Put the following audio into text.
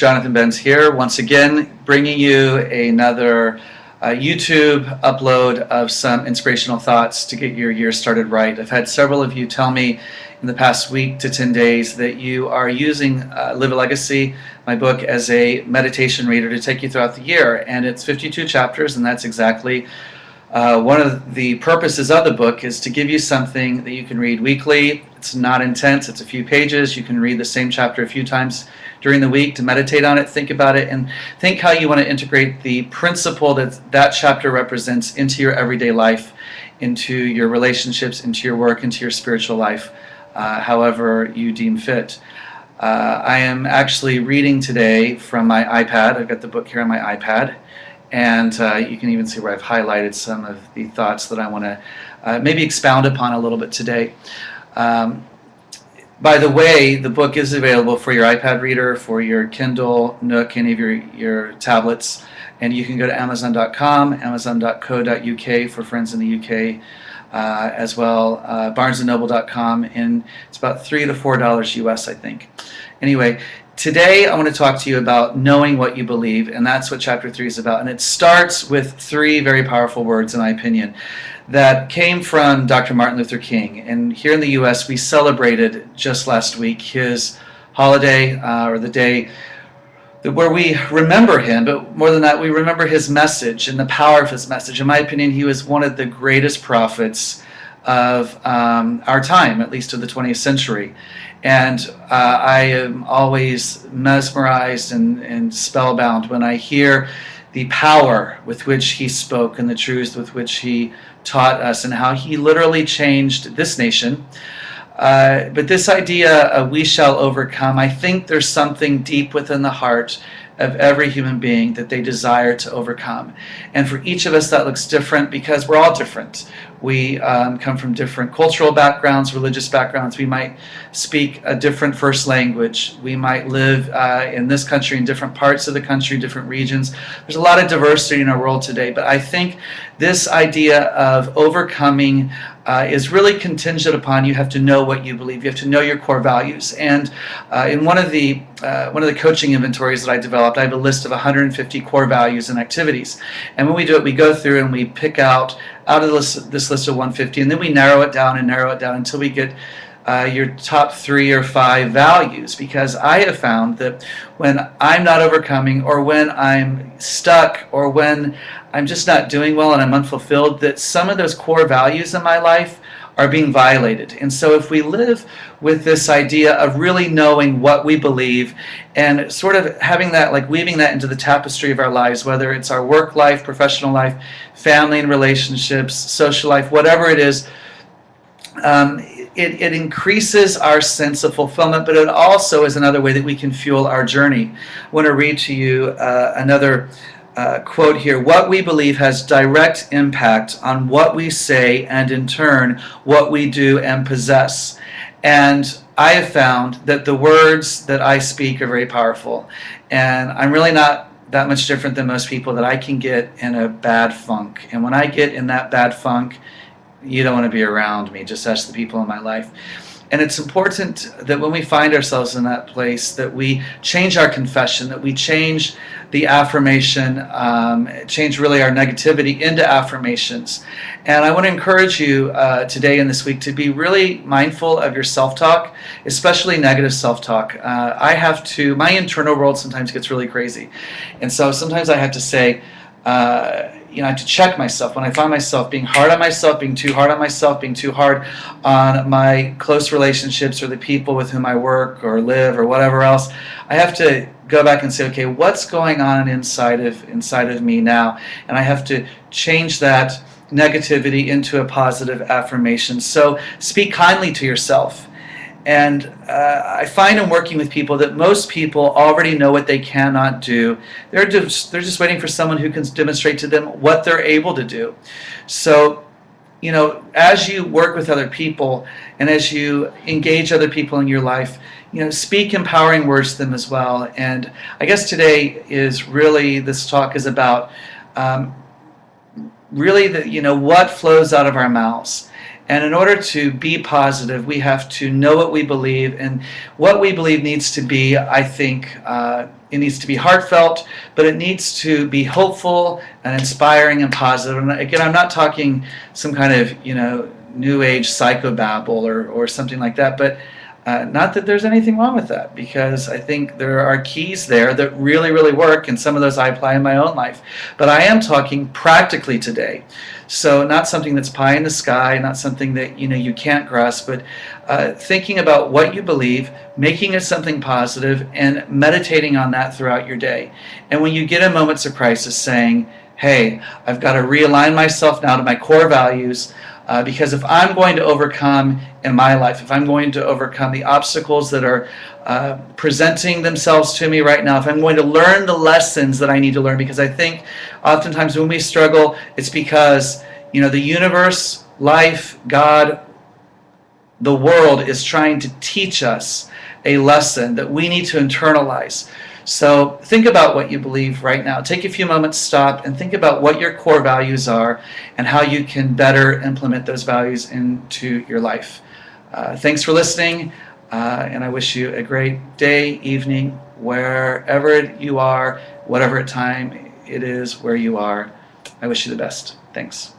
JonathanBenz here, once again bringing you another YouTube upload of some inspirational thoughts to get your year started right. I've had several of you tell me in the past week to 10 days that you are using Live a Legacy, my book, as a meditation reader to take you throughout the year. And it's 52 chapters, and that's exactly one of the purposes of the book, is to give you something that you can read weekly. It's not intense, it's a few pages. You can read the same chapter a few times during the week to meditate on it, think about it, and think how you want to integrate the principle that that chapter represents into your everyday life, into your relationships, into your work, into your spiritual life, however you deem fit. I am actually reading today from my iPad. I've got the book here on my iPad. And you can even see where I've highlighted some of the thoughts that I want to maybe expound upon a little bit today. By the way, the book is available for your iPad reader, for your Kindle, Nook, any of your tablets. And you can go to Amazon.com, Amazon.co.uk for friends in the UK as well, BarnesandNoble.com, and it's about $3 to $4 US, I think. Anyway, today I want to talk to you about knowing what you believe, and that's what chapter 3 is about. And it starts with three very powerful words, in my opinion, that came from Dr. Martin Luther King. And here in the U.S., we celebrated just last week his holiday, or the day where we remember him, but more than that, we remember his message and the power of his message. In my opinion, he was one of the greatest prophets of our time, at least of the 20th century. And I am always mesmerized and spellbound when I hear the power with which he spoke and the truth with which he taught us, and how he literally changed this nation. But this idea of we shall overcome, I think there's something deep within the heart of every human being that they desire to overcome. And for each of us that looks different, because we're all different. We come from different cultural backgrounds, religious backgrounds. We might speak a different first language. We might live in this country, in different parts of the country, different regions. There's a lot of diversity in our world today, but I think this idea of overcoming is really contingent upon you have to know what you believe. You have to know your core values. And in one of the coaching inventories that I developed, I have a list of 150 core values and activities. And when we do it, we go through and we pick out of this list of 150, and then we narrow it down until we get your top 3 or 5 values. Because I have found that when I'm not overcoming, or when I'm stuck, or when I'm just not doing well and I'm unfulfilled, that some of those core values in my life are being violated. And so if we live with this idea of really knowing what we believe and sort of having that, like weaving that into the tapestry of our lives, whether it's our work life, professional life, family and relationships, social life, whatever it is, it increases our sense of fulfillment, but it also is another way that we can fuel our journey. I want to read to you another quote here. What we believe has direct impact on what we say, and in turn what we do and possess. And I have found that the words that I speak are very powerful, and I'm really not that much different than most people, that I can get in a bad funk. And when I get in that bad funk, you don't want to be around me. Just ask the people in my life. And it's important that when we find ourselves in that place, that we change our confession, that we change the affirmation, change really our negativity into affirmations. And I want to encourage you today and this week to be really mindful of your self-talk, especially negative self-talk. My internal world sometimes gets really crazy. And so sometimes I have to say, I have to check myself when I find myself being hard on myself, being too hard on myself, being too hard on my close relationships or the people with whom I work or live or whatever else. I have to go back and say, okay, what's going on inside of me now? And I have to change that negativity into a positive affirmation. So speak kindly to yourself. And I find in working with people that most people already know what they cannot do. They're just waiting for someone who can demonstrate to them what they're able to do. So, as you work with other people and as you engage other people in your life, speak empowering words to them as well. And I guess today is really, this talk is about really what flows out of our mouths. And in order to be positive, we have to know what we believe, and what we believe needs to be, I think, it needs to be heartfelt, but it needs to be hopeful and inspiring and positive. And again, I'm not talking some kind of, new age psychobabble or something like that, but not that there's anything wrong with that, because I think there are keys there that really, really work, and some of those I apply in my own life. But I am talking practically today. So not something that's pie in the sky, not something that you can't grasp, but thinking about what you believe, making it something positive, and meditating on that throughout your day. And when you get in moments of crisis, saying, hey, I've got to realign myself now to my core values, because if I'm going to overcome in my life, if I'm going to overcome the obstacles that are presenting themselves to me right now, if I'm going to learn the lessons that I need to learn, because I think oftentimes when we struggle, it's because the universe, life, God, the world is trying to teach us a lesson that we need to internalize. So think about what you believe right now. Take a few moments, stop, and think about what your core values are and how you can better implement those values into your life. Thanks for listening, and I wish you a great day, evening, wherever you are, whatever time it is where you are. I wish you the best. Thanks.